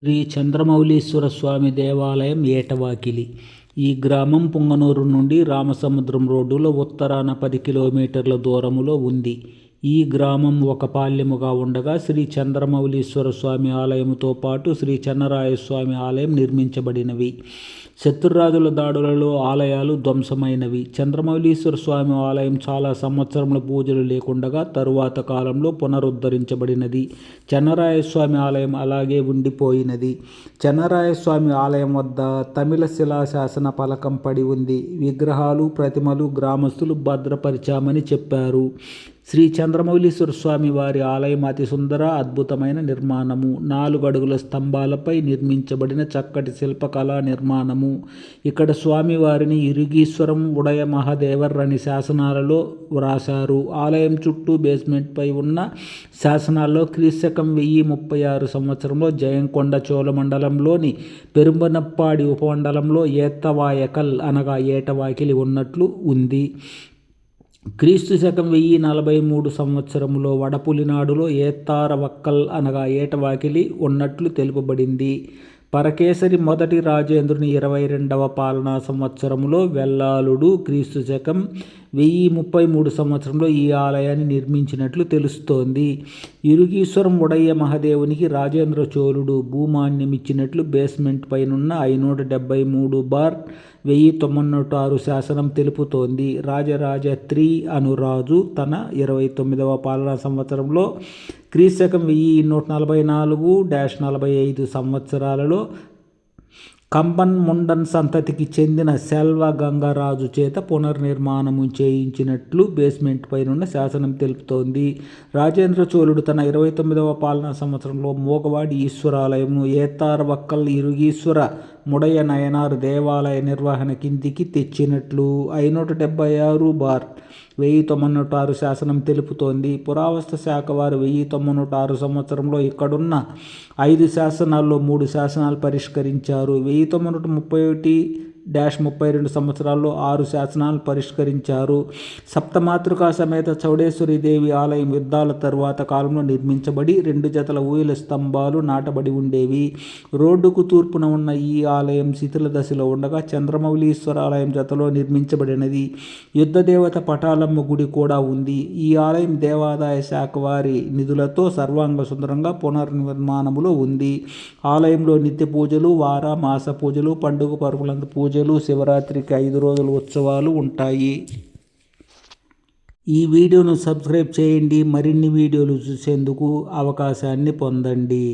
శ్రీ చంద్రమౌళీశ్వర స్వామి దేవాలయం ఏటవాకిలి. ఈ గ్రామం పుంగనూరు నుండి రామసముద్రం రోడ్డులో ఉత్తరాన 10 కిలోమీటర్ల దూరములో ఉంది. ఈ గ్రామం ఒక పాల్యముగా ఉండగా శ్రీ చంద్రమౌళీశ్వర స్వామి ఆలయముతో పాటు శ్రీ చెన్నరాయస్వామి ఆలయం నిర్మించబడినవి. శత్రురాజుల దాడులలో ఆలయాలు ధ్వంసమైనవి. చంద్రమౌళీశ్వర స్వామి ఆలయం చాలా సంవత్సరముల పూజలు లేకుండగా తరువాత కాలంలో పునరుద్ధరించబడినది. చెన్నరాయస్వామి ఆలయం అలాగే ఉండిపోయినది. చెన్నరాయస్వామి ఆలయం వద్ద తమిళ శిలాశాసన ఫలకం పడి ఉంది. విగ్రహాలు, ప్రతిమలు గ్రామస్తులు భద్రపరిచామని చెప్పారు. శ్రీ చంద్రమౌళీశ్వర స్వామి వారి ఆలయం అతి సుందర అద్భుతమైన నిర్మాణము. 4 అడుగుల స్తంభాలపై నిర్మించబడిన చక్కటి శిల్పకళా నిర్మాణము. ఇక్కడ స్వామివారిని ఇరుగీశ్వరం ఉడయ మహాదేవర్ అని శాసనాలలో వ్రాశారు. ఆలయం చుట్టూ బేస్మెంట్ పై ఉన్న శాసనాల్లో క్రీస్తకం 1036 సంవత్సరంలో జయంకొండ చోళ మండలంలోని పెరుంబనప్పాడి ఉపమండలంలో ఏత్తవాయకల్ అనగా ఏటవాకిలి ఉన్నట్లు ఉంది. క్రీస్తు శకం 1043 సంవత్సరంలో వడపులినాడులో ఏత్తారవక్కల్ అనగా ఏటవాకిలి ఉన్నట్లు తెలుపబడింది. పరకేసరి మొదటి రాజేంద్రుని 22వ పాలనా సంవత్సరంలో వెల్లాలుడు క్రీస్తు శకం 1033 సంవత్సరంలో ఈ ఆలయాన్ని నిర్మించినట్లు తెలుస్తోంది. ఇరుగీశ్వరం ఉడయ్య మహాదేవునికి రాజేంద్ర చోళుడు భూమాన్యమిచ్చినట్లు బేస్మెంట్ పైనున్న 573/1096 శాసనం తెలుపుతోంది. రాజరాజ త్రీ అనురాజు తన 29వ పాలనా సంవత్సరంలో క్రీస్తకం 1144-45 సంవత్సరాలలో కంబన్ ముండన్ సంతతికి చెందిన సెల్వ గంగరాజు చేత పునర్నిర్మాణము చేయించినట్లు బేస్మెంట్ పైనున్న శాసనం తెలుపుతోంది. రాజేంద్ర చోళుడు తన 29వ పాలనా సంవత్సరంలో మోగవాడి ఈశ్వరాలయమును ఏత్తారవక్కల్ ఇరుగీశ్వర ముడయ నయనార్ దేవాలయ నిర్వహణ కిందికి తెచ్చినట్లు 576/1096 శాసనం తెలుపుతోంది. పురావస్తు శాఖ వారు 1096 సంవత్సరంలో ఇక్కడున్న 5 శాసనాల్లో 3 శాసనాలు పరిష్కరించారు. 1931-32 సంవత్సరాల్లో 6 శాసనాలు పరిష్కరించారు. సప్తమాతృకా సమేత చౌడేశ్వరీదేవి ఆలయం యుద్ధాల తరువాత కాలంలో నిర్మించబడి 2 జతల ఊయల స్తంభాలు నాటబడి ఉండేవి. రోడ్డుకు తూర్పున ఉన్న ఈ ఆలయం శిథిల దశలో ఉండగా చంద్రమౌళీశ్వర ఆలయం జతలో నిర్మించబడినది. యుద్ధ దేవత పటాలమ్మ గుడి కూడా ఉంది. ఈ ఆలయం దేవాదాయ శాఖ వారి నిధులతో సర్వాంగ సుందరంగా పునర్నిర్మాణములో ఉంది. ఆలయంలో నిత్య పూజలు, వార మాస పూజలు, పండుగ పరుపులందు పూజలు, శివరాత్రికి 5 రోజుల ఉత్సవాలు ఉంటాయి. ఈ వీడియోను సబ్స్క్రైబ్ చేయండి. మరిన్ని వీడియోలు చూసేందుకు అవకాశాన్ని పొందండి.